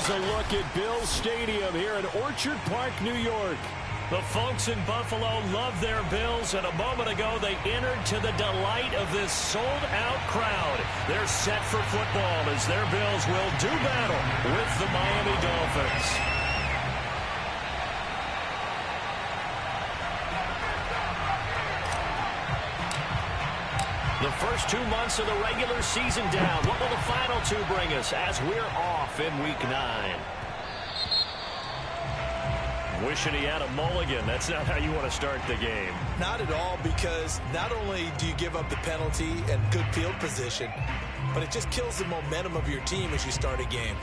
Here's a look at Bills Stadium here in Orchard Park, New York. The folks in Buffalo love their Bills, and a moment ago they entered to the delight of this sold-out crowd. They're set for football as their Bills will do battle with the Miami Dolphins. The first 2 months of the regular season down. What will the final two bring us as we're off in Week 9? Wishing he had a mulligan. That's not how you want to start the game. Not at all, because not only do you give up the penalty and good field position, but it just kills the momentum of your team as you start a game.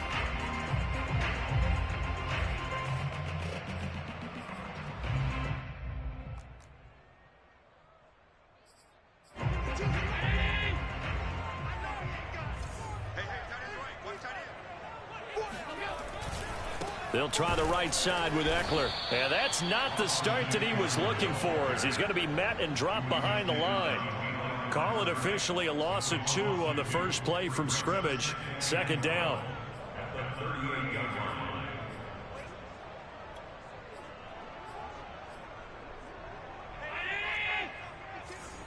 They'll try the right side with Eckler. And that's not the start that he was looking for, as he's going to be met and dropped behind the line. Call it officially a loss of 2 on the first play from scrimmage. Second down.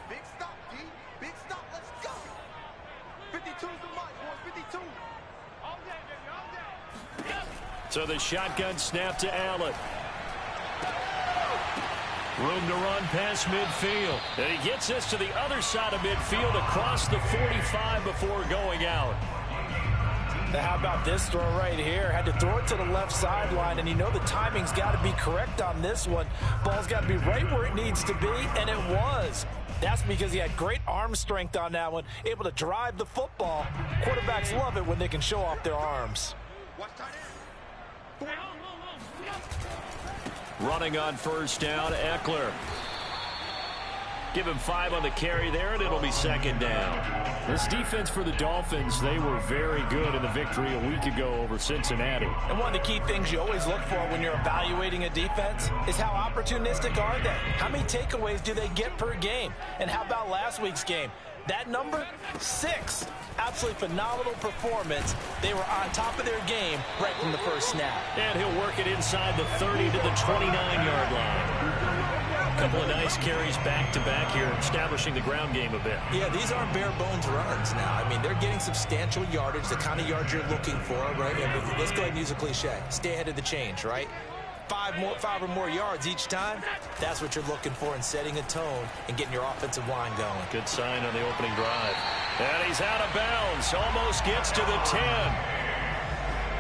Big stop, D. Big stop. Let's go. 52's the mark, boys. 52. All day, baby. All day. Yep. So the shotgun snap to Allen. Room to run past midfield. And he gets us to the other side of midfield across the 45 before going out. Now how about this throw right here? Had to throw it to the left sideline, and you know the timing's got to be correct on this one. Ball's got to be right where it needs to be, and it was. That's because he had great arm strength on that one, able to drive the football. Quarterbacks love it when they can show off their arms. Running on first down, Eckler. Give him 5 on the carry there, and it'll be second down. This defense for the Dolphins, they were very good in the victory a week ago over Cincinnati. And one of the key things you always look for when you're evaluating a defense is how opportunistic are they? How many takeaways do they get per game? And how about last week's game? That number, 6. Absolutely phenomenal performance. They were on top of their game right from the first snap. And he'll work it inside the 30 to the 29-yard line. A couple of nice carries back-to-back here, establishing the ground game a bit. Yeah, these aren't bare-bones runs now. I mean, they're getting substantial yardage, the kind of yards you're looking for, right? I mean, let's go ahead and use a cliche. Stay ahead of the change, right? 5 or more yards each time, that's what you're looking for in setting a tone and getting your offensive line going. Good sign on the opening drive. And he's out of bounds, almost gets to the 10.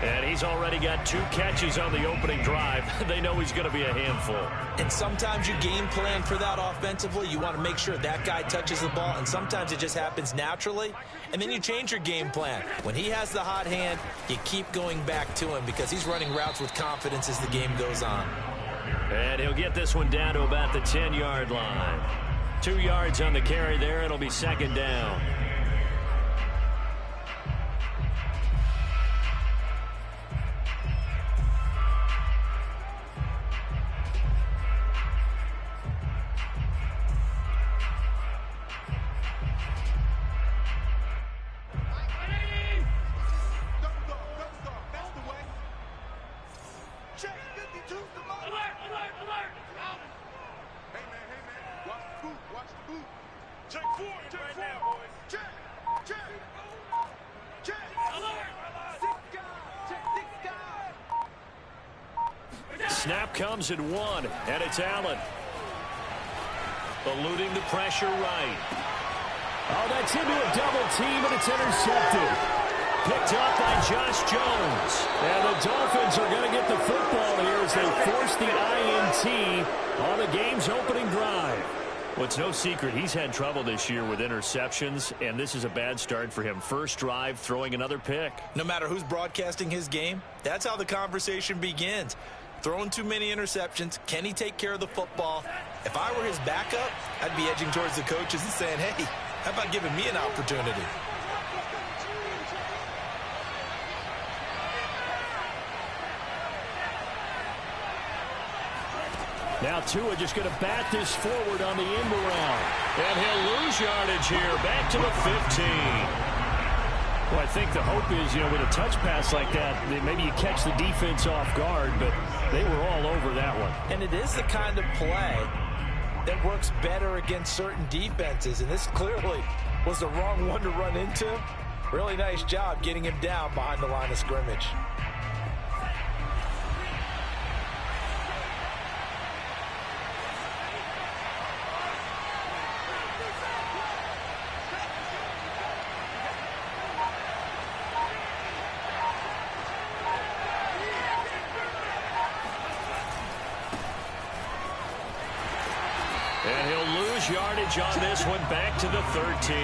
And he's already got 2 catches on the opening drive. They know he's going to be a handful. And sometimes you game plan for that offensively. You want to make sure that guy touches the ball, and sometimes it just happens naturally. And then you change your game plan. When he has the hot hand, you keep going back to him because he's running routes with confidence as the game goes on. And he'll get this one down to about the 10-yard line. 2 yards on the carry there. It'll be second down. Snap comes at 1, and it's Allen. Eluding the pressure right. Oh, that's into a double team, and it's intercepted. Picked up by Josh Jones. And the Dolphins are going to get the football here as they force the INT on the game's opening drive. Well, it's no secret he's had trouble this year with interceptions, and this is a bad start for him. First drive, throwing another pick. No matter who's broadcasting his game, that's how the conversation begins. Throwing too many interceptions. Can he take care of the football? If I were his backup, I'd be edging towards the coaches and saying, hey, how about giving me an opportunity? Now Tua just going to bat this forward on the end around. And he'll lose yardage here, back to the 15. Well, I think the hope is, with a touch pass like that, maybe you catch the defense off guard, but they were all over that one. And it is the kind of play that works better against certain defenses, and this clearly was the wrong one to run into. Really nice job getting him down behind the line of scrimmage. And he'll lose yardage on this one, back to the 13.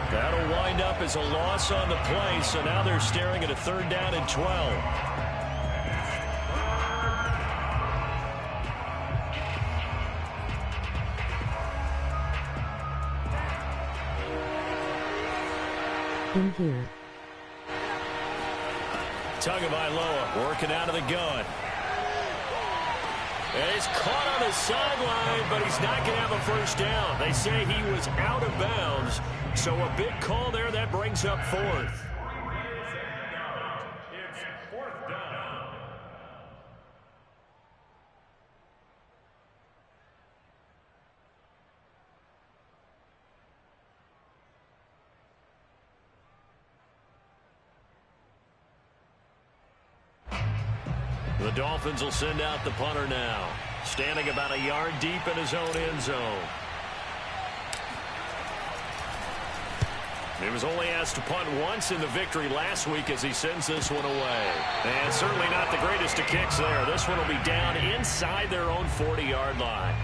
That'll wind up as a loss on the play, so now they're staring at a 3rd down and 12. In here. Tagovailoa working out of the gun. And he's caught on the sideline, but he's not going to have a first down. They say he was out of bounds, so a big call there. That brings up 4th. It's 4th down. The Dolphins will send out the punter now, standing about a yard deep in his own end zone. He was only asked to punt once in the victory last week as he sends this one away. And certainly not the greatest of kicks there. This one will be down inside their own 40-yard line.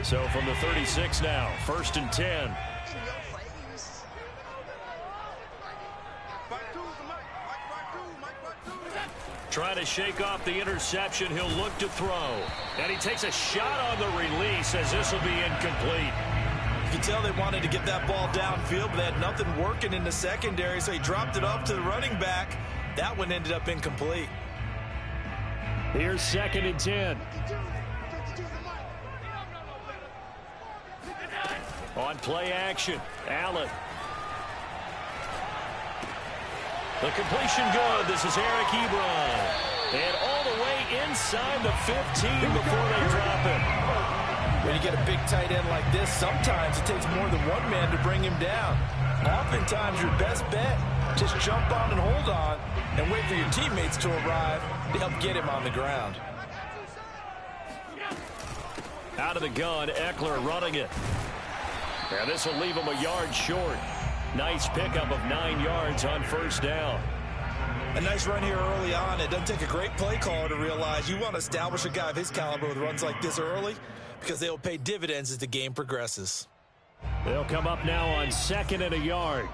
So from the 36 now, 1st and 10. Trying to shake off the interception. He'll look to throw. And he takes a shot on the release as this will be incomplete. You can tell they wanted to get that ball downfield, but they had nothing working in the secondary, so he dropped it off to the running back. That one ended up incomplete. Here's 2nd and 10. On play action, Allen. The completion good. This is Eric Ebron. And all the way inside the 15 before they drop him. When you get a big tight end like this, sometimes it takes more than one man to bring him down. Oftentimes, your best bet, just jump on and hold on and wait for your teammates to arrive to help get him on the ground. Out of the gun, Eckler running it. And this will leave him a yard short. Nice pickup of 9 yards on 1st down. A nice run here early on. It doesn't take a great play caller to realize you want to establish a guy of his caliber with runs like this early because they'll pay dividends as the game progresses. They'll come up now on 2nd and a yard.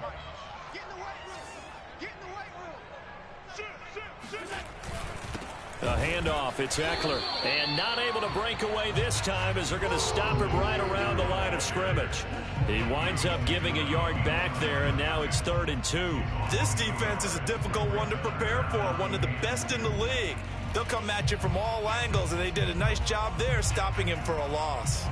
A handoff, it's Eckler, and not able to break away this time as they're going to stop him right around the line of scrimmage. He winds up giving a yard back there, and now it's 3rd and 2. This defense is a difficult one to prepare for, one of the best in the league. They'll come at you from all angles, and they did a nice job there stopping him for a loss.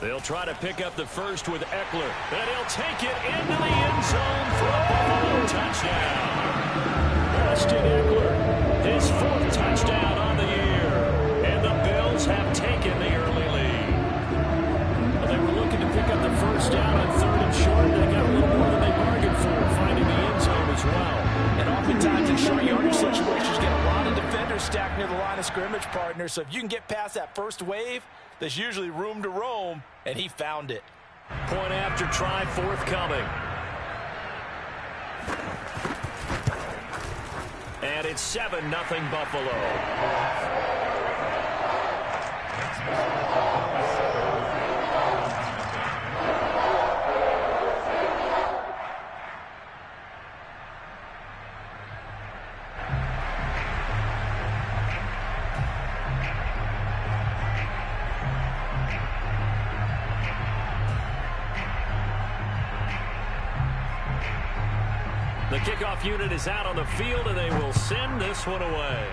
They'll try to pick up the first with Eckler, and he'll take it into the end zone for a Buffalo touchdown. Austin Eckler, his 4th touchdown on the year, and the Bills have taken the early lead. Well, they were looking to pick up the first down on 3rd and short. They got a little more than they bargained for, finding the end zone as well. And oftentimes in short yardage situations, you get a lot of defenders stacked near the line of scrimmage, partner. So if you can get past that first wave, there's usually room to roam, and he found it. Point after try forthcoming. And it's 7-0 Buffalo. kickoff unit is out on the field, and they will send this one away.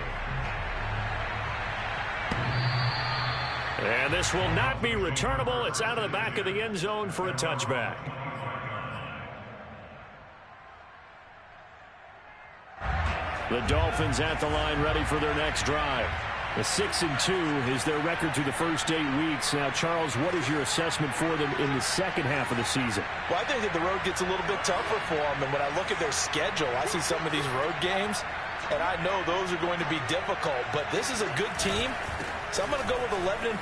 And this will not be returnable. It's out of the back of the end zone for a touchback. The Dolphins at the line, ready for their next drive. A 6-2 is their record through the first 8 weeks. Now, Charles, what is your assessment for them in the second half of the season? Well, I think that the road gets a little bit tougher for them. And when I look at their schedule, I see some of these road games, and I know those are going to be difficult. But this is a good team. So I'm going to go with 11-5.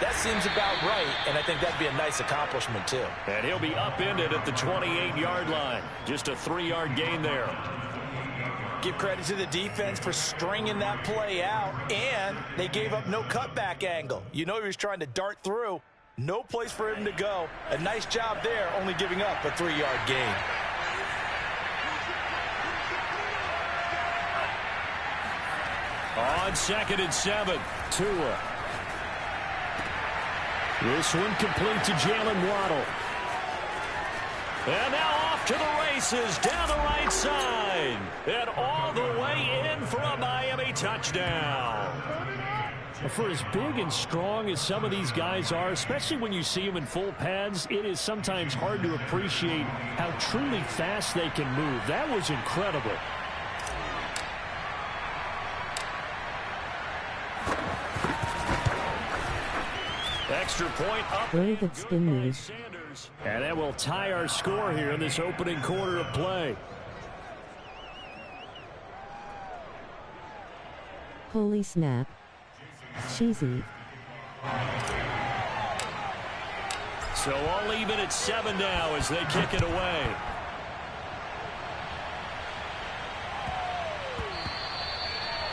That seems about right, and I think that'd be a nice accomplishment, too. And he'll be upended at the 28-yard line. Just a 3-yard gain there. Give credit to the defense for stringing that play out, and they gave up no cutback angle. You know he was trying to dart through. No place for him to go. A nice job there, only giving up a 3-yard gain. On 2nd and 7, Tua. This one complete to Jalen Waddle. And now off to the races down the right side. And all the way in for a Miami touchdown. For as big and strong as some of these guys are, especially when you see them in full pads, it is sometimes hard to appreciate how truly fast they can move. That was incredible. Extra point up. Very good spin move. And that will tie our score here in this opening quarter of play. Holy snap. Cheesy. So all even at 7 now as they kick it away.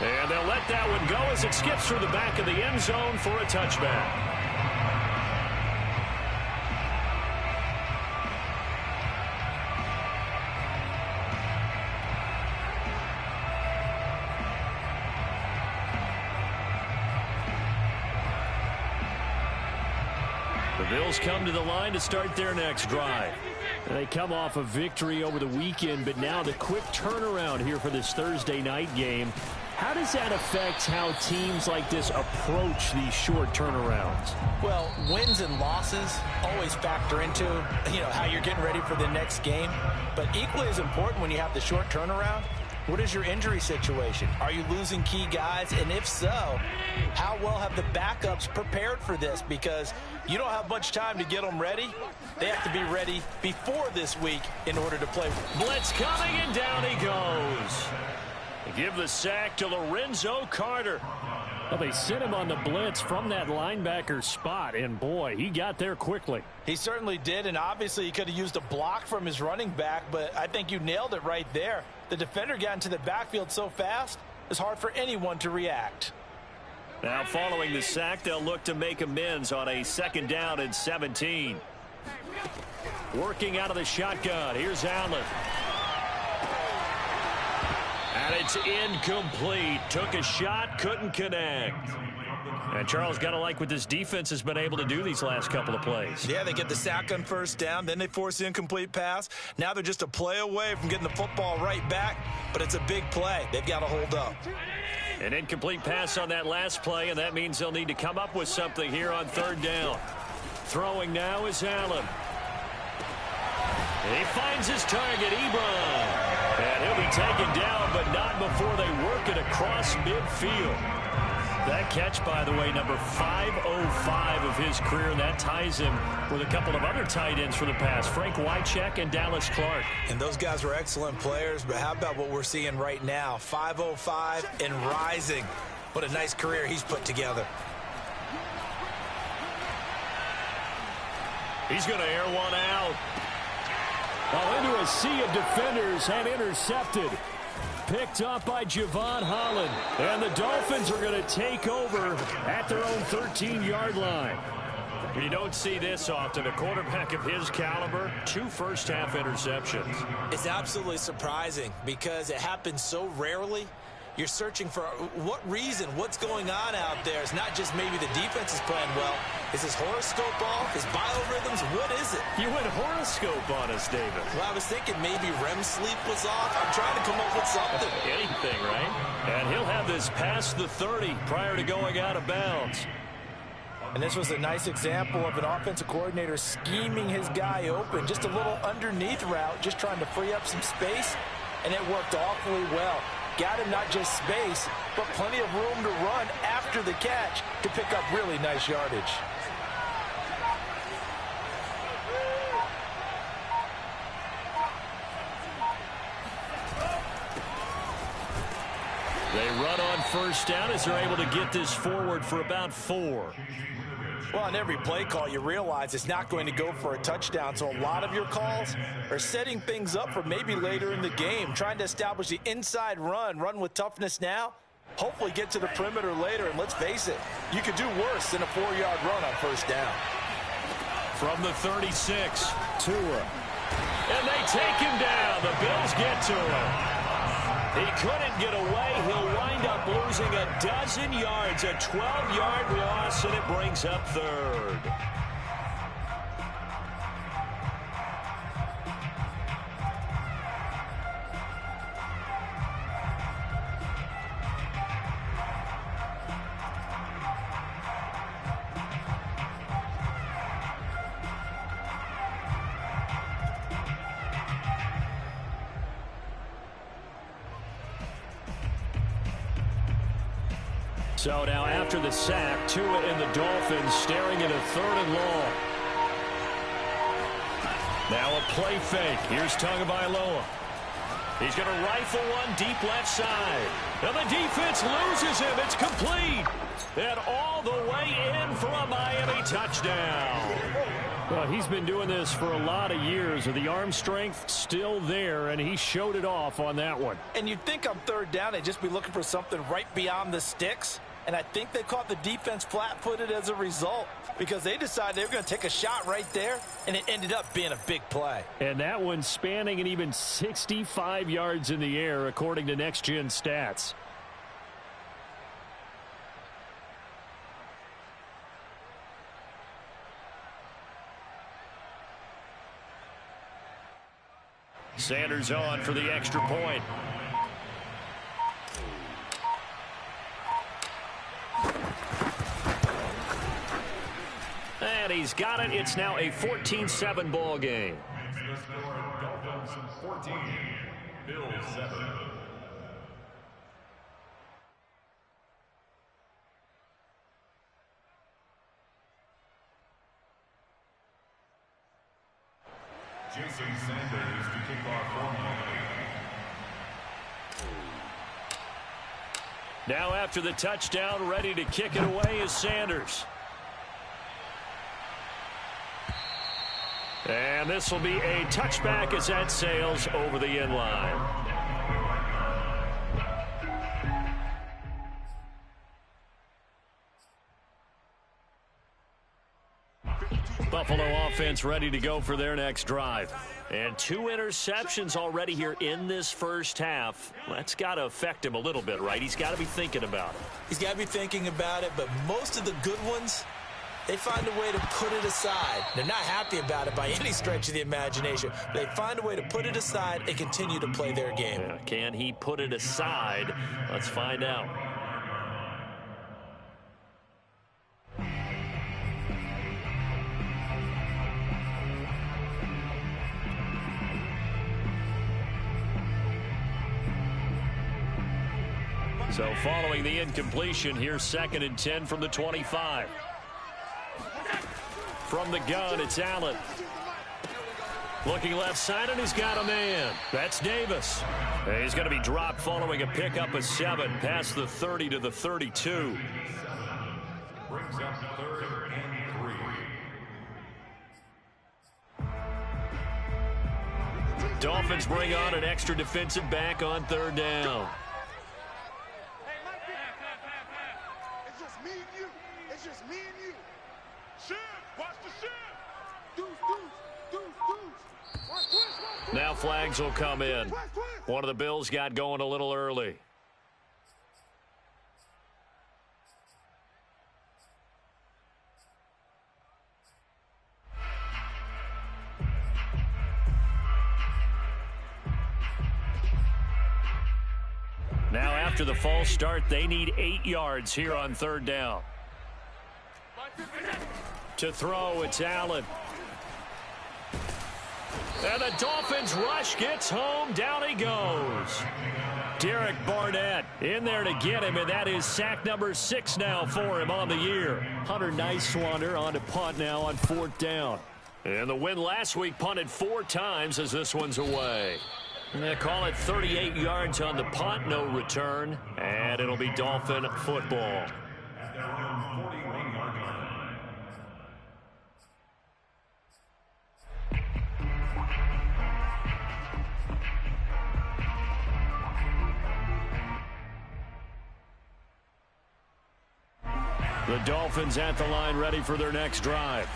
And they'll let that one go as it skips through the back of the end zone for a touchback. The Bills come to the line to start their next drive. And they come off a victory over the weekend, but now the quick turnaround here for this Thursday night game. How does that affect how teams like this approach these short turnarounds? Well, wins and losses always factor into, how you're getting ready for the next game. But equally as important when you have the short turnaround, what is your injury situation? Are you losing key guys? And if so, how well have the backups prepared for this? Because you don't have much time to get them ready. They have to be ready before this week in order to play. Blitz coming, and down he goes. They give the sack to Lorenzo Carter. Well, they sent him on the blitz from that linebacker spot, and boy, he got there quickly. He certainly did, and obviously he could have used a block from his running back, but I think you nailed it right there. The defender got into the backfield so fast, it's hard for anyone to react. Now following the sack, they'll look to make amends on a 2nd down and 17. Working out of the shotgun, here's Allen. And it's incomplete. Took a shot, couldn't connect. And Charles, got to like what this defense has been able to do these last couple of plays. Yeah, they get the sack on 1st down, then they force the incomplete pass. Now they're just a play away from getting the football right back, but it's a big play. They've got to hold up. An incomplete pass on that last play, and that means they'll need to come up with something here on 3rd down. Throwing now is Allen. And he finds his target, Ebron. And he'll be taken down, but not before they work it across midfield. That catch, by the way, number 505 of his career, and that ties him with a couple of other tight ends for the past, Frank Wycheck and Dallas Clark. And those guys were excellent players, but how about what we're seeing right now? 505 and rising. What a nice career he's put together. He's going to air one out. Into a sea of defenders and intercepted. Picked up by Javon Holland. And the Dolphins are going to take over at their own 13-yard line. You don't see this often. A quarterback of his caliber, 2 first-half interceptions. It's absolutely surprising because it happens so rarely. You're searching for what reason, what's going on out there. It's not just maybe the defense is playing well. Is his horoscope off? His biorhythms? What is it? You went horoscope on us, David. Well, I was thinking maybe REM sleep was off. I'm trying to come up with something. Anything, right? And he'll have this past the 30 prior to going out of bounds. And this was a nice example of an offensive coordinator scheming his guy open. Just a little underneath route, just trying to free up some space, and it worked awfully well. Got him not just space, but plenty of room to run after the catch to pick up really nice yardage. They run on first down as they're able to get this forward for about 4. Well, on every play call, you realize it's not going to go for a touchdown, so a lot of your calls are setting things up for maybe later in the game, trying to establish the inside run with toughness now, hopefully get to the perimeter later, and let's face it, you could do worse than a 4-yard run on first down. From the 36, Tua. And they take him down. The Bills get to him. He couldn't get away. He'll wind up losing a dozen yards, a 12-yard loss, and it brings up third. So now after the sack, Tua and the Dolphins staring at a 3rd and long. Now a play fake. Here's Tagovailoa. He's going to rifle one deep left side. And the defense loses him. It's complete. And all the way in for a Miami touchdown. Well, he's been doing this for a lot of years. The arm strength still there, and he showed it off on that one. And you'd think on 3rd down, they'd just be looking for something right beyond the sticks. And I think they caught the defense flat-footed as a result because they decided they were going to take a shot right there, and it ended up being a big play. And that one spanning an even 65 yards in the air, according to Next Gen Stats. Sanders on for the extra point. And he's got it. It's now a 14-7 ball game. Dolphins 14, Bills 7. Jason Sanders to kick off for Miami. Now after the touchdown, ready to kick it away is Sanders. And this will be a touchback as that sails over the end line. Buffalo offense ready to go for their next drive. And 2 interceptions already here in this first half. That's got to affect him a little bit, right? He's got to be thinking about it. He's got to be thinking about it, but most of the good ones, they find a way to put it aside. They're not happy about it by any stretch of the imagination. They find a way to put it aside and continue to play their game. Yeah, can he put it aside? Let's find out. So following the incompletion, here's 2nd and 10 from the 25. From the gun, it's Allen. Looking left side, and he's got a man. That's Davis. He's going to be dropped following a pickup of 7 past the 30 to the 32. Brings up 3rd and 3. Dolphins bring on an extra defensive back on 3rd down. It's just me and you. It's just me and you. Shift. Watch the shift. Deuce. Watch twist. Now flags will come in. Twist. One of the Bills got going a little early. Now after the false start, they need 8 yards here on 3rd down. To throw, it's Allen. And the Dolphins rush gets home. Down he goes. Derek Barnett in there to get him, and that is sack number 6 now for him on the year. Hunter Nicewander on to punt now on 4th down. And the win last week punted 4 times as this one's away. And they call it 38 yards on the punt, no return, and it'll be Dolphin football. At their own 41-yard line. The Dolphins at the line ready for their next drive.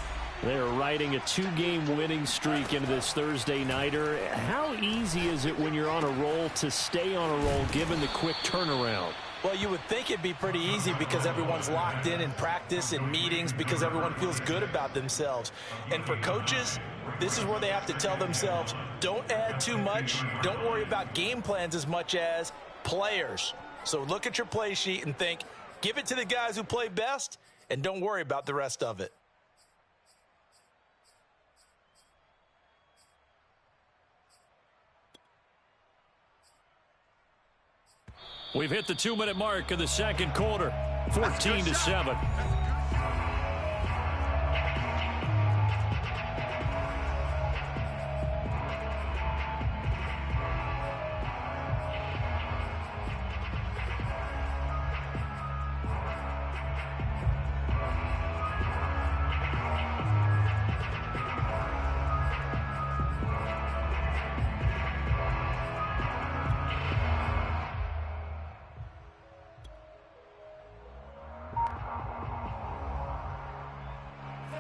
They are riding a 2-game winning streak into this Thursday nighter. How easy is it when you're on a roll to stay on a roll given the quick turnaround? Well, you would think it'd be pretty easy because everyone's locked in practice and meetings because everyone feels good about themselves. And for coaches, this is where they have to tell themselves, don't add too much. Don't worry about game plans as much as players. So look at your play sheet and think, give it to the guys who play best and don't worry about the rest of it. We've hit the 2-minute mark of the second quarter, 14-7.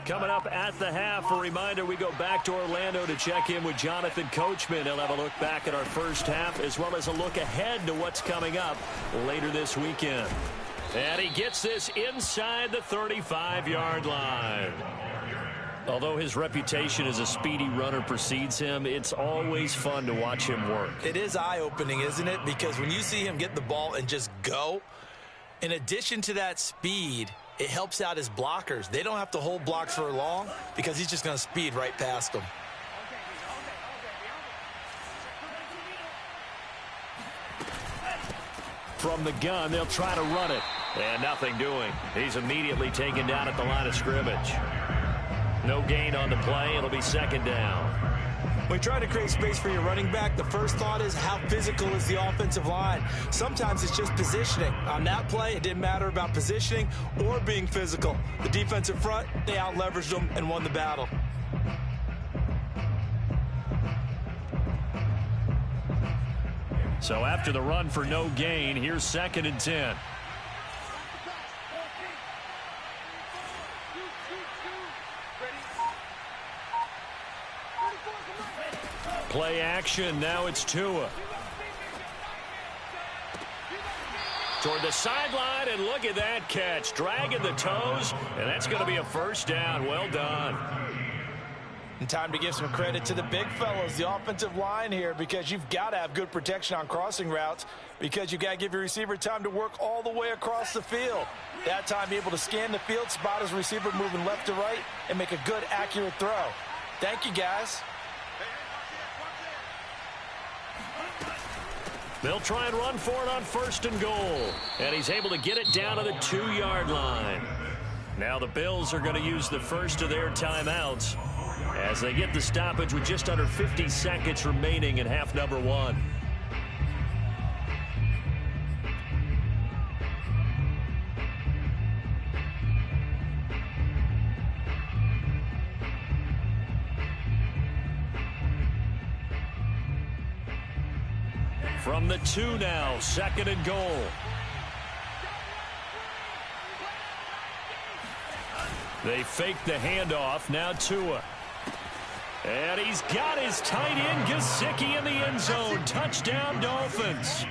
Coming up at the half, a reminder, we go back to Orlando to check in with Jonathan Coachman. He'll have a look back at our first half as well as a look ahead to what's coming up later this weekend. And he gets this inside the 35-yard line. Although his reputation as a speedy runner precedes him, it's always fun to watch him work. It is eye-opening, isn't it? Because when you see him get the ball and just go, in addition to that speed, it helps out his blockers. They don't have to hold blocks for long because he's just going to speed right past them. From the gun, they'll try to run it. And nothing doing. He's immediately taken down at the line of scrimmage. No gain on the play. It'll be 2nd down. When you try to create space for your running back, the first thought is how physical is the offensive line. Sometimes it's just positioning. On that play, it didn't matter about positioning or being physical. The defensive front, they out-leveraged them and won the battle. So after the run for no gain, here's 2nd and 10. Play action. Now it's Tua. Toward the sideline, and look at that catch. Dragging the toes, and that's going to be a 1st down. Well done. And time to give some credit to the big fellows, the offensive line here, because you've got to have good protection on crossing routes because you've got to give your receiver time to work all the way across the field. That time, be able to scan the field, spot his receiver moving left to right, and make a good, accurate throw. Thank you, guys. They'll try and run for it on 1st and goal. And he's able to get it down to the 2-yard line. Now the Bills are going to use the first of their timeouts as they get the stoppage with just under 50 seconds remaining in half number 1. From the 2 now, 2nd and goal. They fake the handoff. Now Tua. And he's got his tight end, Gesicki, in the end zone. Touchdown, Dolphins.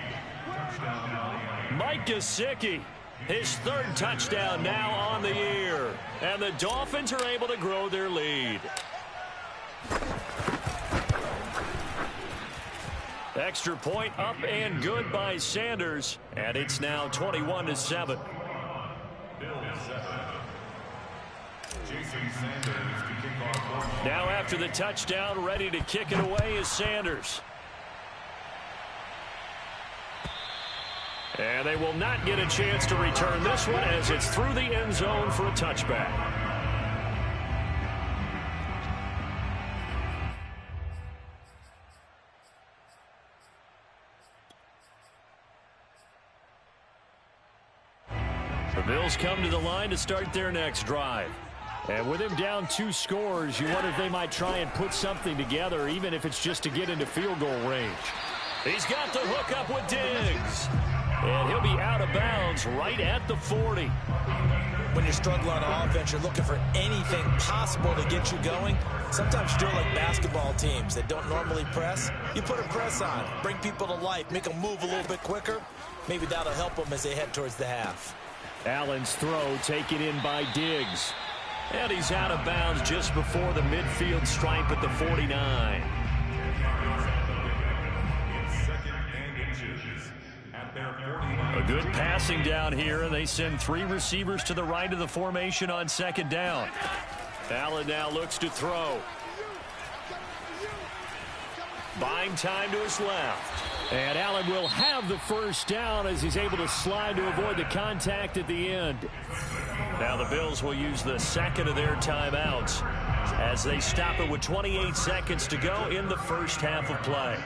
Mike Gesicki, his 3rd touchdown now on the year. And the Dolphins are able to grow their lead. Extra point up and good by Sanders. And it's now 21-7. Now after the touchdown, ready to kick it away is Sanders. And they will not get a chance to return this one as it's through the end zone for a touchback. The Bills come to the line to start their next drive. And with him down 2 scores, you wonder if they might try and put something together, even if it's just to get into field goal range. He's got the hook up with Diggs. And he'll be out of bounds right at the 40. When you're struggling on offense, you're looking for anything possible to get you going. Sometimes you're doing like basketball teams that don't normally press. You put a press on, bring people to life, make them move a little bit quicker. Maybe that'll help them as they head towards the half. Allen's throw taken in by Diggs. And he's out of bounds just before the midfield stripe at the 49. A good passing down here, and they send 3 receivers to the right of the formation on second down. Allen now looks to throw. Buying time to his left. And Allen will have the first down as he's able to slide to avoid the contact at the end. Now the Bills will use the second of their timeouts as they stop it with 28 seconds to go in the first half of play.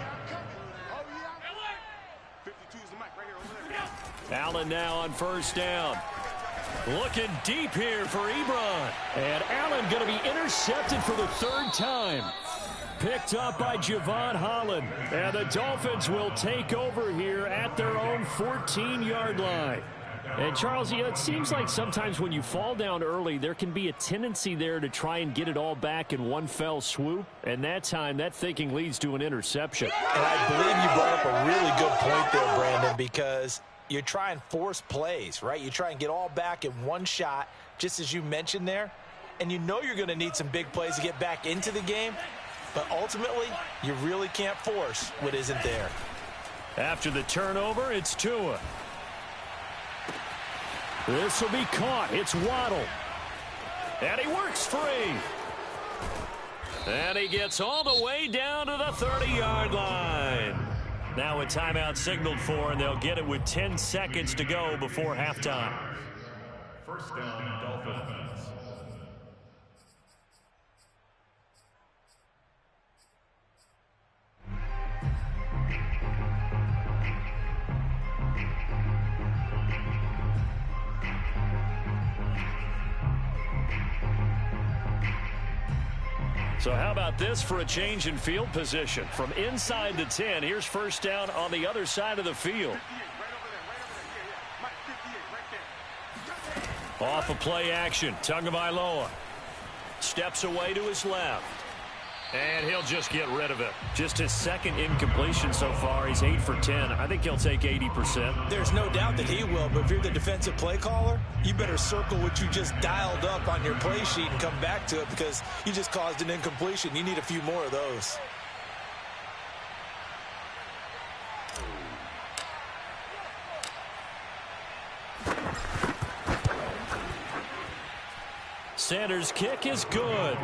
Allen now on first down. Looking deep here for Ebron. And Allen going to be intercepted for the 3rd time. Picked up by Javon Holland. And the Dolphins will take over here at their own 14-yard line. And, Charles, it seems like sometimes when you fall down early, there can be a tendency there to try and get it all back in one fell swoop. And that time, that thinking leads to an interception. And I believe you brought up a really good point there, Brandon, because you try and force plays, right? You try and get all back in one shot, just as you mentioned there. And you know you're going to need some big plays to get back into the game. But ultimately, you really can't force what isn't there. After the turnover, it's Tua. This will be caught. It's Waddle. And he works free. And he gets all the way down to the 30-yard line. Now a timeout signaled for, and they'll get it with 10 seconds to go before halftime. First down, Dolphins. So how about this for a change in field position? From inside the 10, here's first down on the other side of the field. Off of play action, Tagovailoa steps away to his left. And he'll just get rid of it. Just his 2nd incompletion so far. He's 8 for 10. I think he'll take 80%. There's no doubt that he will, but if you're the defensive play caller, you better circle what you just dialed up on your play sheet and come back to it because you just caused an incompletion. You need a few more of those. Sanders' kick is good.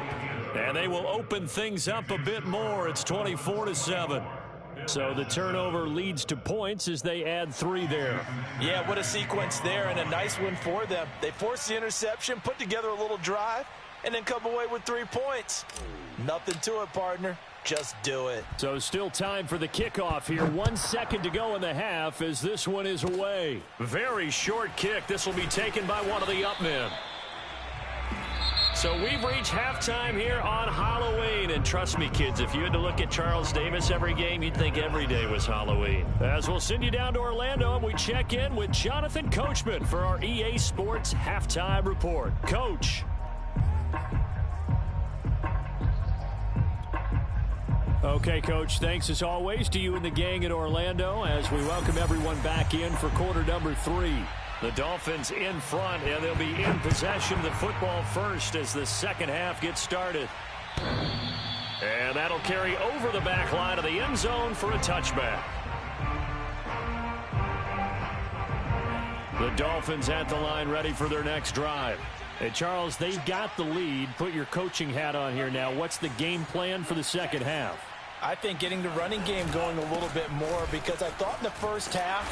And they will open things up a bit more. It's 24-7. So the turnover leads to points as they add 3 there. Yeah, what a sequence there and a nice one for them. They force the interception, put together a little drive, and then come away with 3 points. Nothing to it, partner. Just do it. So still time for the kickoff here. 1 second to go in the half as this one is away. Very short kick. This will be taken by one of the up men. So we've reached halftime here on Halloween. And trust me, kids, if you had to look at Charles Davis every game, you'd think every day was Halloween. As we'll send you down to Orlando, and we check in with Jonathan Coachman for our EA Sports Halftime Report. Coach. Okay, Coach, thanks as always to you and the gang in Orlando as we welcome everyone back in for quarter number 3. The Dolphins in front, and they'll be in possession of the football first as the second half gets started. And that'll carry over the back line of the end zone for a touchback. The Dolphins at the line ready for their next drive. Hey, Charles, they've got the lead. Put your coaching hat on here now. What's the game plan for the second half? I think getting the running game going a little bit more, because I thought in the first half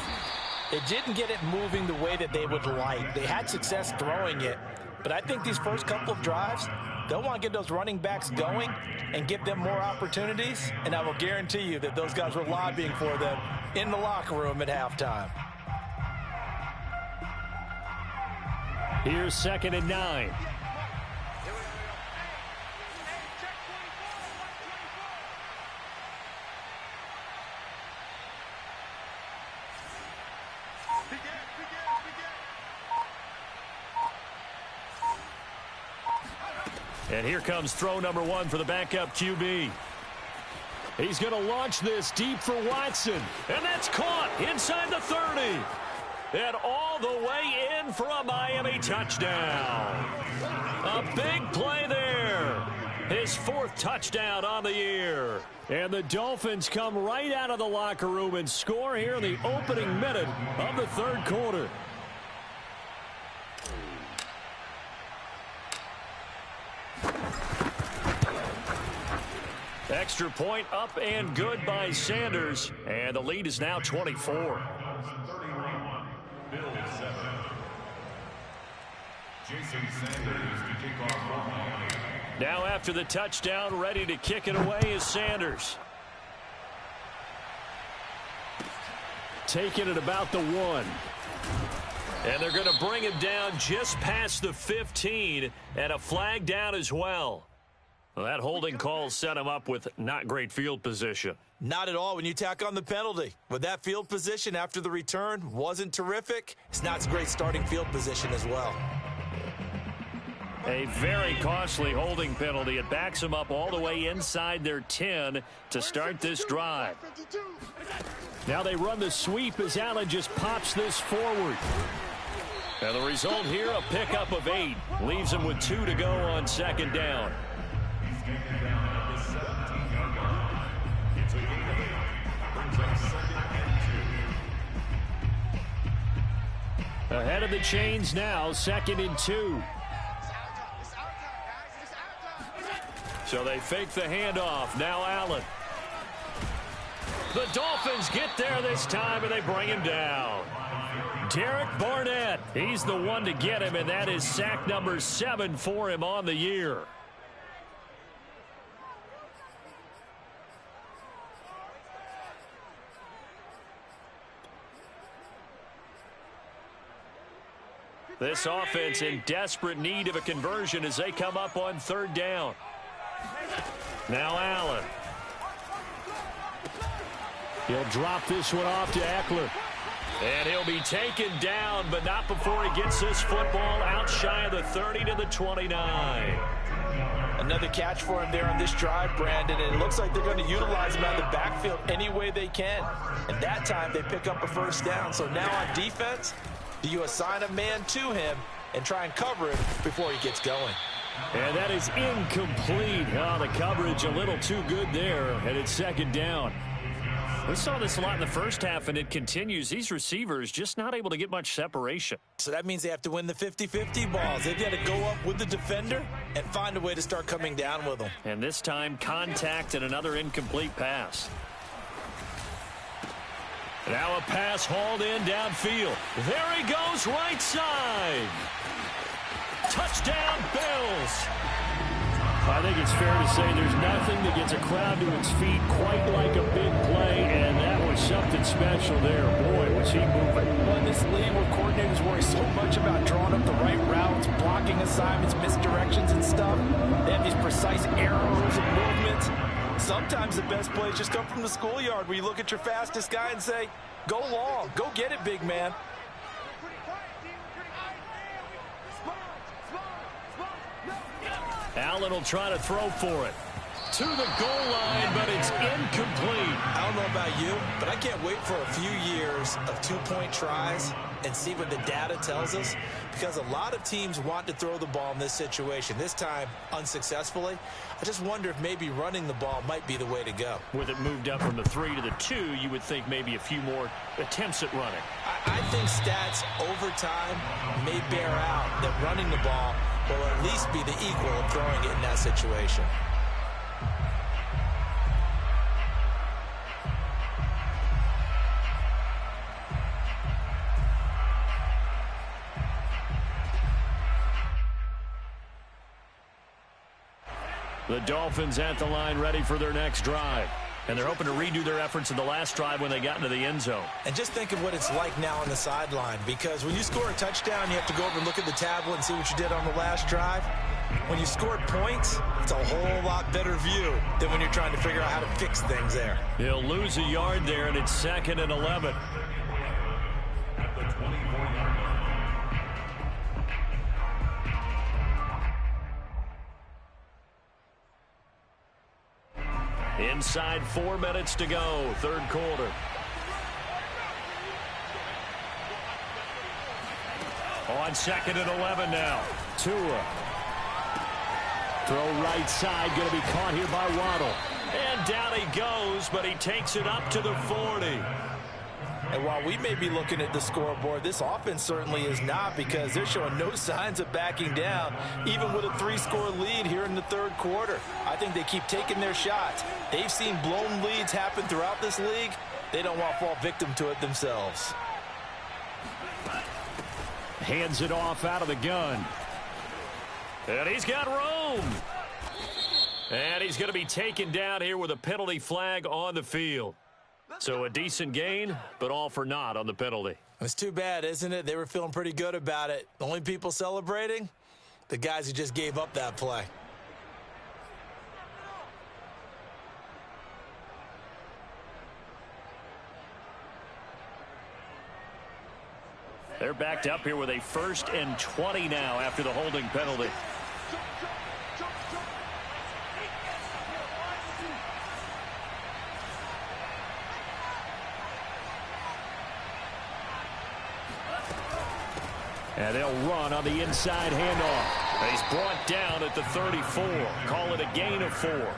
it didn't get it moving the way that they would like. They had success throwing it, but I think these first couple of drives, they'll want to get those running backs going and give them more opportunities, and I will guarantee you that those guys were lobbying for them in the locker room at halftime. Here's 2nd and 9. And here comes throw number 1 for the backup QB. He's going to launch this deep for Watson. And that's caught inside the 30. And all the way in for a Miami touchdown. A big play there. His 4th touchdown on the year. And the Dolphins come right out of the locker room and score here in the opening minute of the 3rd quarter. Extra point up and good by Sanders. And the lead is now 24. Now after the touchdown, ready to kick it away is Sanders. Taking it about the 1. And they're going to bring him down just past the 15, and a flag down as well. Well, that holding call set him up with not great field position. Not at all when you tack on the penalty. With that field position after the return wasn't terrific, it's not a great starting field position as well. A very costly holding penalty. It backs them up all the way inside their 10 to start this drive. Now they run the sweep as Allen just pops this forward. And the result here, a pickup of 8. Leaves them with 2 to go on 2nd down. Ahead of the chains now, 2nd and 2. So they fake the handoff. Now Allen. The Dolphins get there this time, and they bring him down. Derek Barnett, he's the one to get him, and that is sack number 7 for him on the year. This offense in desperate need of a conversion as they come up on 3rd down. Now Allen. He'll drop this one off to Eckler. And he'll be taken down, but not before he gets this football out shy of the 30 to the 29. Another catch for him there on this drive, Brandon, and it looks like they're going to utilize him out of the backfield any way they can. And that time they pick up a 1st down. So now on defense, do you assign a man to him and try and cover him before he gets going? And that is incomplete. Oh, the coverage a little too good there, and it's 2nd down. We saw this a lot in the first half, and it continues. These receivers just not able to get much separation. So that means they have to win the 50-50 balls. They've got to go up with the defender and find a way to start coming down with them. And this time, contact and another incomplete pass. Now a pass hauled in downfield. There he goes, right side. Touchdown, Bills. I think it's fair to say there's nothing that gets a crowd to its feet quite like a big play, and that was something special there. Boy, was he moving. Well, in this league where coordinators worry so much about drawing up the right routes, blocking assignments, misdirections and stuff, they have these precise arrows and movements. Sometimes the best plays just come from the schoolyard where you look at your fastest guy and say, go long, go get it, big man. Allen will try to throw for it. to the goal line, but it's incomplete. I don't know about you, but I can't wait for a few years of two-point tries and see what the data tells us, because a lot of teams want to throw the ball in this situation, this time unsuccessfully. I just wonder if maybe running the ball might be the way to go. With it moved up from the 3 to the 2, you would think maybe a few more attempts at running. I think stats over time may bear out that running the ball will at least be the equal of throwing it in that situation. The Dolphins at the line ready for their next drive. And they're hoping to redo their efforts in the last drive when they got into the end zone. And just think of what it's like now on the sideline, because when you score a touchdown, you have to go over and look at the tablet and see what you did on the last drive. When you scored points, it's a whole lot better view than when you're trying to figure out how to fix things there. He'll lose a yard there, and it's 2nd and 11. At the 24-yard line. Inside 4 minutes to go, third quarter. On 2nd and 11 now. Tua. Throw right side, going to be caught here by Waddle. And down he goes, but he takes it up to the 40. And while we may be looking at the scoreboard, this offense certainly is not, because they're showing no signs of backing down, even with a 3-score lead here in the third quarter. I think they keep taking their shots. They've seen blown leads happen throughout this league. They don't want to fall victim to it themselves. Hands it off out of the gun. And he's got room. And he's going to be taken down here with a penalty flag on the field. So a decent gain, but all for naught on the penalty. It's too bad, isn't it? They were feeling pretty good about it. The only people celebrating? The guys who just gave up that play. They're backed up here with a 1st and 20 now after the holding penalty. And they'll run on the inside handoff. He's brought down at the 34. Call it a gain of 4.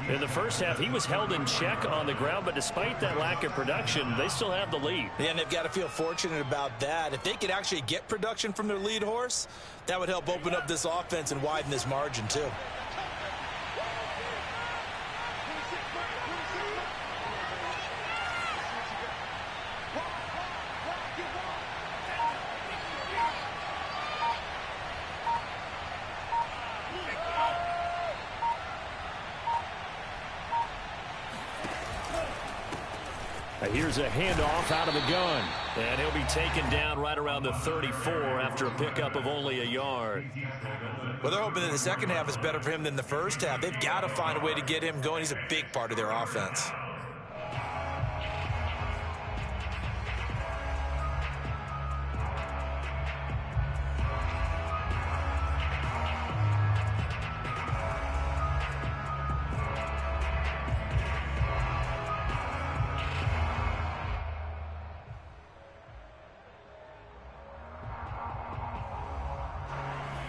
In the first half, he was held in check on the ground, but despite that lack of production, they still have the lead. Yeah, and they've got to feel fortunate about that. If they could actually get production from their lead horse, that would help open up this offense and widen this margin too. Here's a handoff out of the gun. And he'll be taken down right around the 34 after a pickup of only a yard. Well, they're hoping that the second half is better for him than the first half. They've got to find a way to get him going. He's a big part of their offense.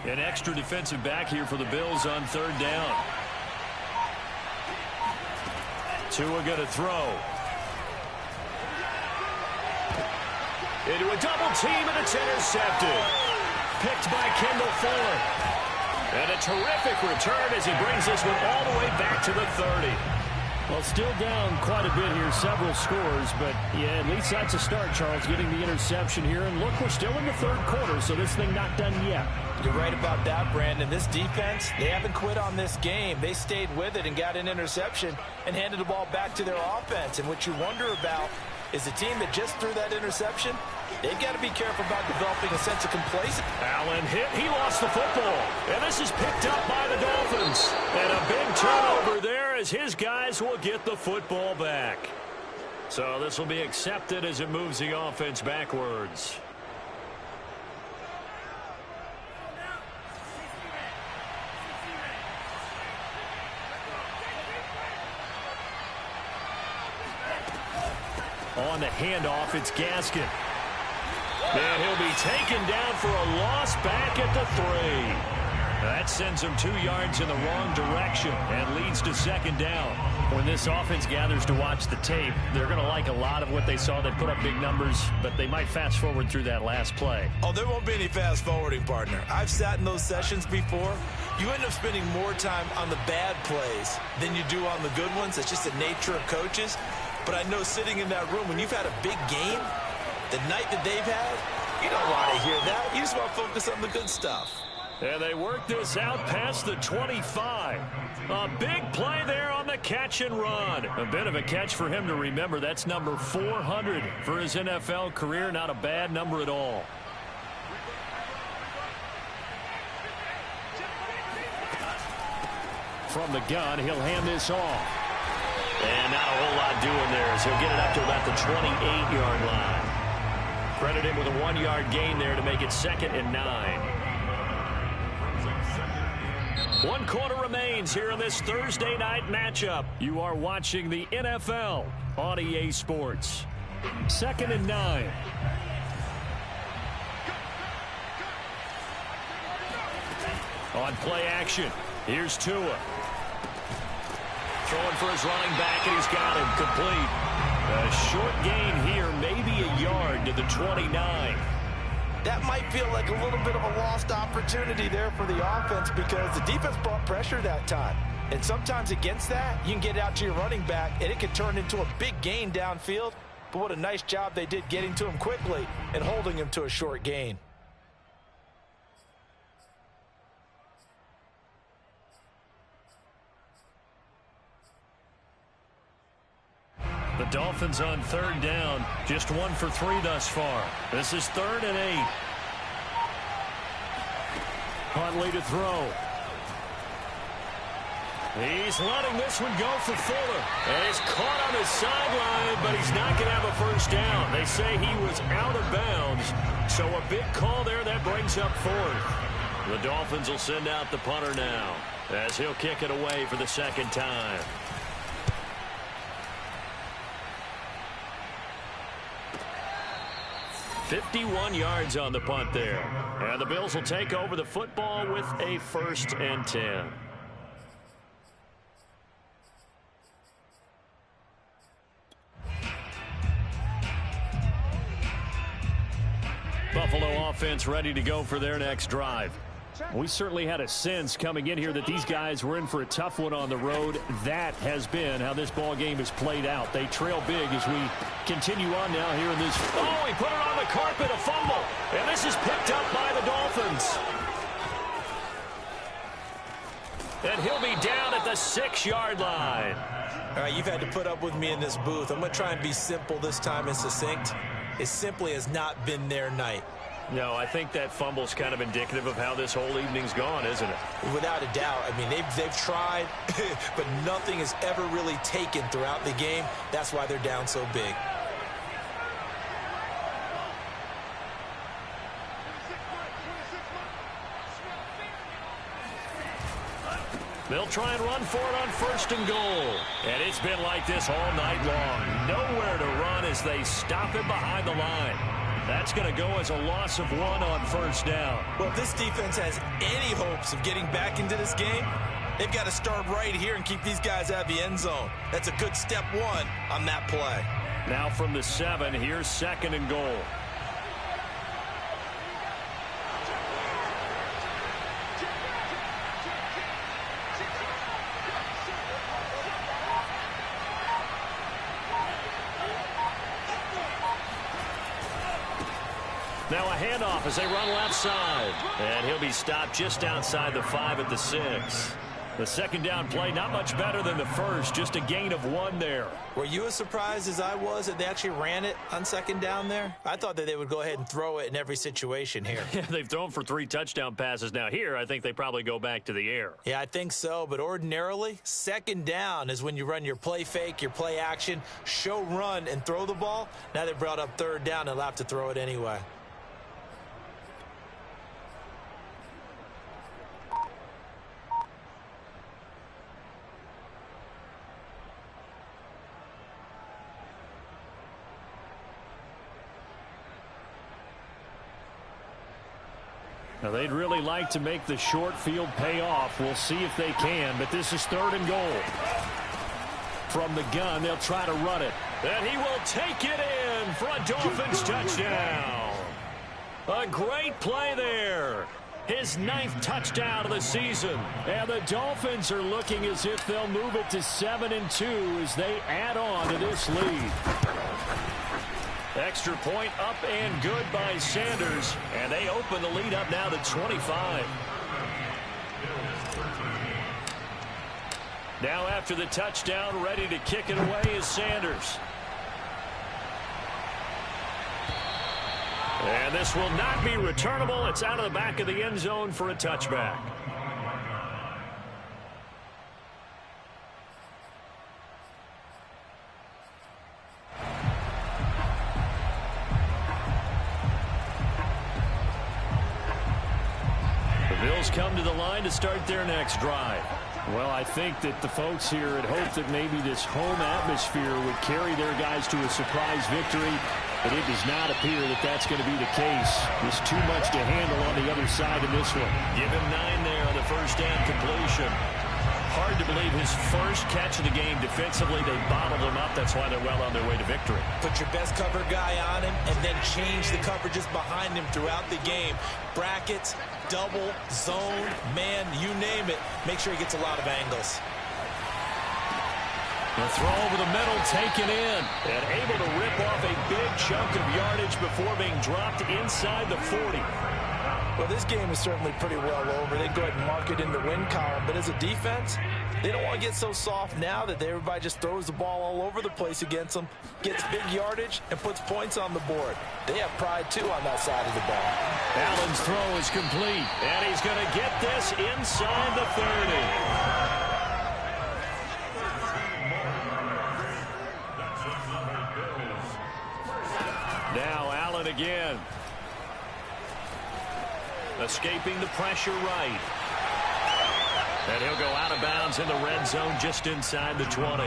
An extra defensive back here for the Bills on 3rd down. Tua going to throw. Into a double team, and it's intercepted. Picked by Kendall Fuller. And a terrific return as he brings this one all the way back to the 30. Well, still down quite a bit here, several scores, but yeah, at least that's a start, Charles, getting the interception here. And look, we're still in the third quarter, so this thing not done yet. You're right about that, Brandon. This defense, they haven't quit on this game. They stayed with it and got an interception and handed the ball back to their offense. And what you wonder about is the team that just threw that interception, they've got to be careful about developing a sense of complacency. Allen hit. He lost the football. And this is picked up by the Dolphins. And a big turnover there as his guys will get the football back. So this will be accepted as it moves the offense backwards. On the handoff, it's Gaskin. And he'll be taken down for a loss back at the 3. That sends them 2 yards in the wrong direction and leads to second down. When this offense gathers to watch the tape, they're going to like a lot of what they saw. They put up big numbers, but they might fast forward through that last play. Oh, there won't be any fast forwarding, partner. I've sat in those sessions before. You end up spending more time on the bad plays than you do on the good ones. It's just the nature of coaches. But I know sitting in that room, when you've had a big game, the night that they've had, you don't want to hear that. You just want to focus on the good stuff. And they work this out past the 25. A big play there on the catch and run. A bit of a catch for him to remember. That's number 400 for his NFL career. Not a bad number at all. From the gun, he'll hand this off. And not a whole lot doing there as he'll get it up to about the 28-yard line. Credit him with a 1-yard gain there to make it 2nd and 9. 1 quarter remains here in this Thursday night matchup. You are watching the NFL on EA Sports. 2nd and 9. On play action, here's Tua. Throwing for his running back, and he's got him complete. A short gain here, maybe a yard to the 29. That might feel like a little bit of a lost opportunity there for the offense because the defense brought pressure that time. And sometimes against that, you can get out to your running back, and it can turn into a big gain downfield. But what a nice job they did getting to him quickly and holding him to a short gain. The Dolphins on 3rd down, just 1 for 3 thus far. This is 3rd and 8. Huntley to throw. He's letting this one go for Fuller. And he's caught on his sideline, but he's not going to have a first down. They say he was out of bounds. So a big call there that brings up 4th. The Dolphins will send out the punter now as he'll kick it away for the 2nd time. 51 yards on the punt there. And the Bills will take over the football with a 1st and 10. Buffalo offense ready to go for their next drive. We certainly had a sense coming in here that these guys were in for a tough one on the road. That has been how this ball game is played out. They trail big as we continue on now here in this. Oh, he put it on the carpet, a fumble. And this is picked up by the Dolphins. And he'll be down at the 6-yard line. All right, you've had to put up with me in this booth. I'm going to try and be simple this time and succinct. It simply has not been their night. No, I think that fumble's kind of indicative of how this whole evening's gone, isn't it? Without a doubt. I mean, they've tried, but nothing is ever really taken throughout the game. That's why they're down so big. They'll try and run for it on 1st and goal. And it's been like this all night long. Nowhere to run as they stop him behind the line. That's going to go as a loss of 1 on 1st down. Well, if this defense has any hopes of getting back into this game, they've got to start right here and keep these guys out of the end zone. That's a good step 1 on that play. Now from the 7, here's 2nd and goal. Now a handoff as they run left side. And he'll be stopped just outside the 5 at the 6. The 2nd down play, not much better than the first, just a gain of 1 there. Were you as surprised as I was that they actually ran it on 2nd down there? I thought that they would go ahead and throw it in every situation here. Yeah, they've thrown for 3 touchdown passes. Now here, I think they probably go back to the air. Yeah, I think so, but ordinarily, 2nd down is when you run your play fake, your play action, show run, and throw the ball. Now they brought up 3rd down, they'll have to throw it anyway. Now, they'd really like to make the short field pay off. We'll see if they can, but this is 3rd and goal. From the gun, they'll try to run it. And he will take it in for a Dolphins touchdown. A great play there. His 9th touchdown of the season. And the Dolphins are looking as if they'll move it to 7-2 as they add on to this lead. Extra point up and good by Sanders. And they open the lead up now to 25. Now after the touchdown, ready to kick it away is Sanders. And this will not be returnable. It's out of the back of the end zone for a touchback. The Bills come to the line to start their next drive. Well, I think that the folks here had hoped that maybe this home atmosphere would carry their guys to a surprise victory, but it does not appear that that's going to be the case. There's too much to handle on the other side in this one. Give him 9 there on the first down completion. Hard to believe his first catch of the game defensively. They bottled him up. That's why they're well on their way to victory. Put your best cover guy on him and then change the coverages behind him throughout the game. Brackets, double, zone, man, you name it. Make sure he gets a lot of angles. The throw over the middle, taken in, and able to rip off a big chunk of yardage before being dropped inside the 40. Well, this game is certainly pretty well over. They go ahead and mark it in the win column. But as a defense, they don't want to get so soft now that everybody just throws the ball all over the place against them, gets big yardage, and puts points on the board. They have pride, too, on that side of the ball. Allen's throw is complete, and he's going to get this inside the 30. Now Allen again. Escaping the pressure right. And he'll go out of bounds in the red zone just inside the 20.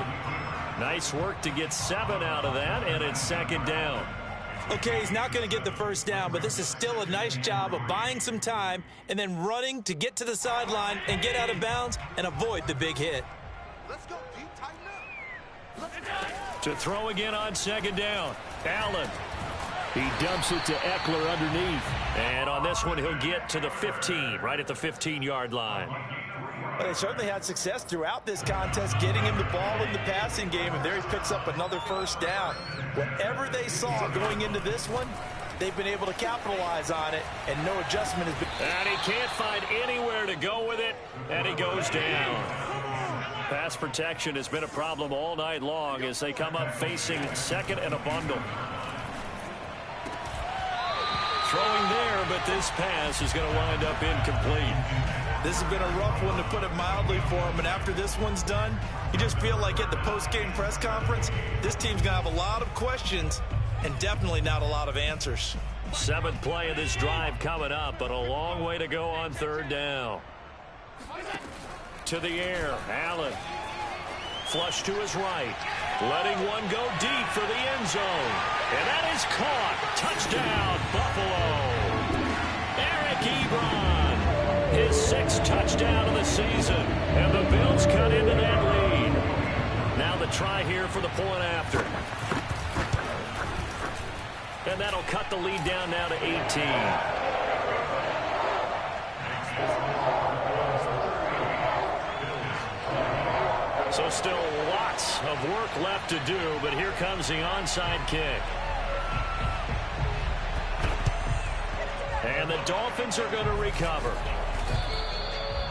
Nice work to get 7 out of that, and it's 2nd down. Okay, he's not going to get the first down, but this is still a nice job of buying some time and then running to get to the sideline and get out of bounds and avoid the big hit. Let's go, D. Tighten up. To throw again on 2nd down. Allen. He dumps it to Eckler underneath. And on this one, he'll get to the 15, right at the 15-yard line. Well, they certainly had success throughout this contest getting him the ball in the passing game, and there he picks up another first down. Whatever they saw going into this one, they've been able to capitalize on it, and no adjustment has been. And he can't find anywhere to go with it, and he goes down. Pass protection has been a problem all night long as they come up facing 2nd and a bundle. Throwing there, but this pass is going to wind up incomplete. This has been a rough one, to put it mildly, for him. And after this one's done, you just feel like at the post-game press conference, this team's going to have a lot of questions and definitely not a lot of answers. 7th play of this drive coming up, but a long way to go on 3rd down. To the air, Allen. Flush to his right. Letting one go deep for the end zone. And that is caught. Touchdown, Buffalo. Eric Ebron. His 6th touchdown of the season. And the Bills cut into that lead. Now the try here for the point after. And that'll cut the lead down now to 18. So still lots of work left to do, but here comes the onside kick. And the Dolphins are going to recover.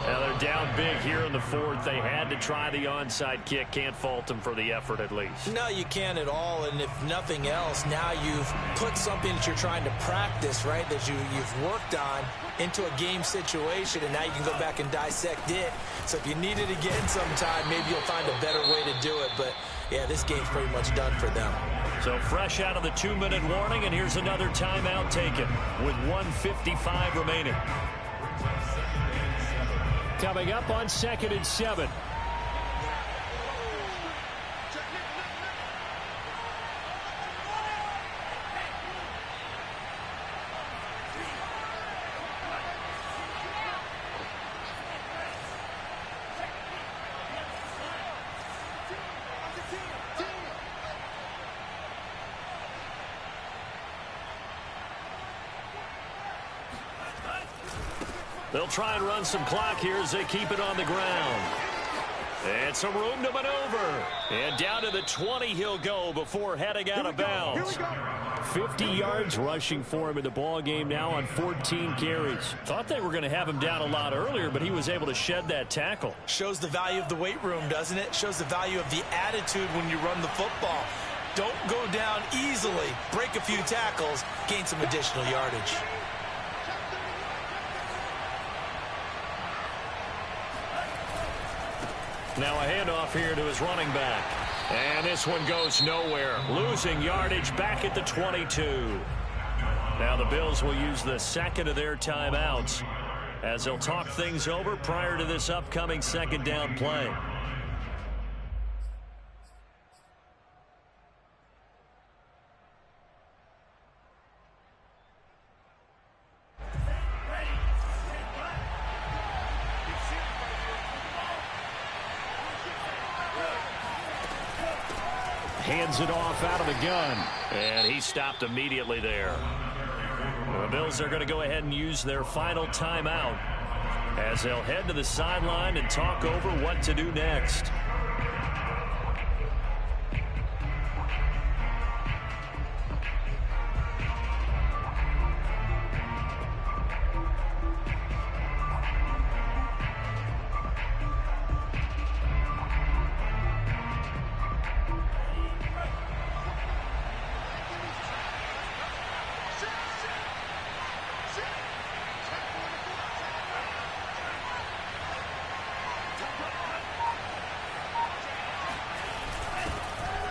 Now they're down big here in the 4th. They had to try the onside kick. Can't fault them for the effort at least. No, you can't at all. And if nothing else, now you've put something that you're trying to practice, right, that you've worked on into a game situation, and now you can go back and dissect it. So if you need it again sometime, maybe you'll find a better way to do it. But, yeah, this game's pretty much done for them. So fresh out of the 2-minute warning, and here's another timeout taken with 1:55 remaining. Coming up on 2nd and 7. They'll try and run some clock here as they keep it on the ground. And some room to maneuver. And down to the 20 he'll go before heading out of bounds. 50 yards rushing for him in the ball game now on 14 carries. Thought they were going to have him down a lot earlier, but he was able to shed that tackle. Shows the value of the weight room, doesn't it? Shows the value of the attitude when you run the football. Don't go down easily. Break a few tackles. Gain some additional yardage. Now a handoff here to his running back. And this one goes nowhere. Losing yardage back at the 22. Now the Bills will use the second of their timeouts as they'll talk things over prior to this upcoming second down play. Hands it off out of the gun. And he stopped immediately there. The Bills are going to go ahead and use their final timeout as they'll head to the sideline and talk over what to do next.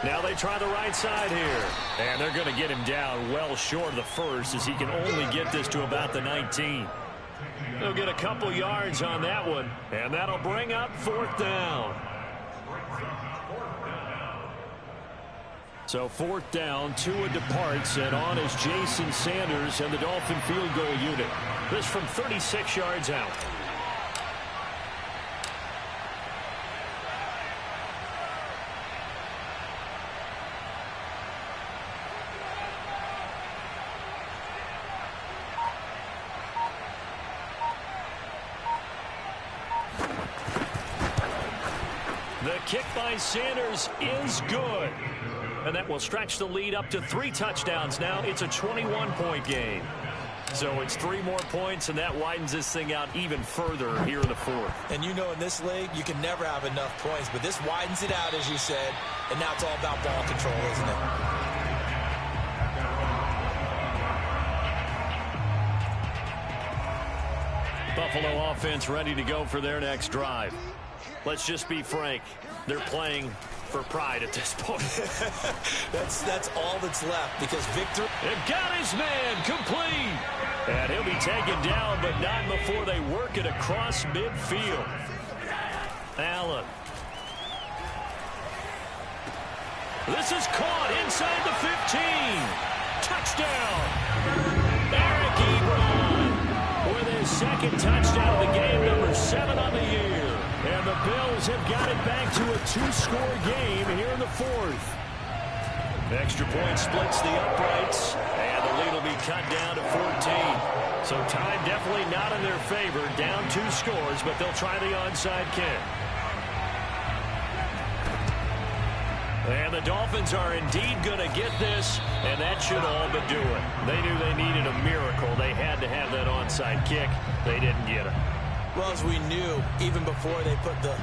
Now they try the right side here. And they're going to get him down well short of the first as he can only get this to about the 19. They'll get a couple yards on that one. And that'll bring up fourth down. So fourth down, Tua departs, and on is Jason Sanders and the Dolphin field goal unit. This from 36 yards out. The kick by Sanders is good. And that will stretch the lead up to 3 touchdowns now. It's a 21-point game. So it's 3 more points, and that widens this thing out even further here in the fourth. And you know in this league, you can never have enough points. But this widens it out, as you said. And now it's all about ball control, isn't it? Buffalo offense ready to go for their next drive. Let's just be frank. They're playing for pride at this point. that's all that's left because victory. They've got his man complete. And he'll be taken down, but not before they work it across midfield. Allen. This is caught inside the 15. Touchdown. Eric Ebron with his second touchdown of the game, number 7 on the year. And the Bills have got it back to a 2-score game here in the fourth. Extra point splits the uprights, and the lead will be cut down to 14. So time definitely not in their favor. Down 2 scores, but they'll try the onside kick. And the Dolphins are indeed going to get this, and that should all but do it. They knew they needed a miracle. They had to have that onside kick. They didn't get it. Well, as we knew, even before they put the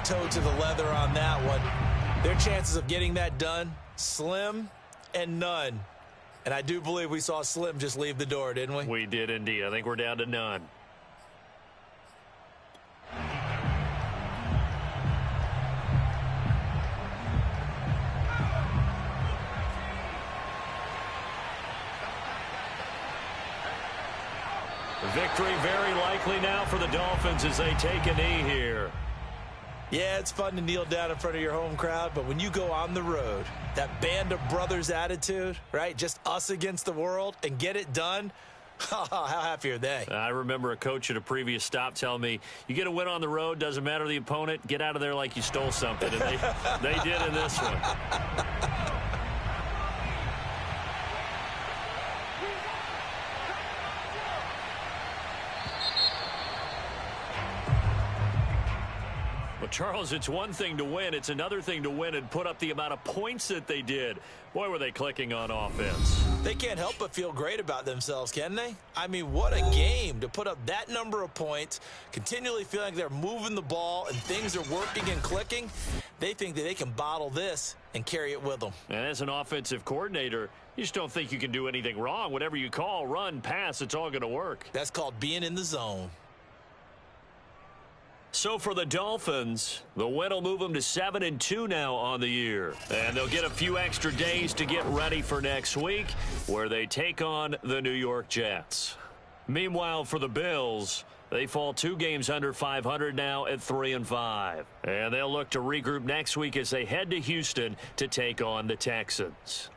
toe to the leather on that one, their chances of getting that done, slim and none. And I do believe we saw Slim just leave the door, didn't we? We did indeed. I think we're down to none. Victory very likely now for the Dolphins as they take a knee here. Yeah, it's fun to kneel down in front of your home crowd, but when you go on the road, that band of brothers attitude, right? Just us against the world and get it done. How happy are they? I remember a coach at a previous stop telling me, you get a win on the road, doesn't matter the opponent, get out of there like you stole something. And they did in this one. Charles, it's one thing to win. It's another thing to win and put up the amount of points that they did. Boy, were they clicking on offense. They can't help but feel great about themselves, can they? I mean, what a game to put up that number of points, continually feeling like they're moving the ball and things are working and clicking. They think that they can bottle this and carry it with them. And as an offensive coordinator, you just don't think you can do anything wrong. Whatever you call, run, pass, it's all going to work. That's called being in the zone. So for the Dolphins, the win will move them to 7-2 now on the year. And they'll get a few extra days to get ready for next week, where they take on the New York Jets. Meanwhile, for the Bills, they fall 2 games under 500 now at 3-5. And they'll look to regroup next week as they head to Houston to take on the Texans.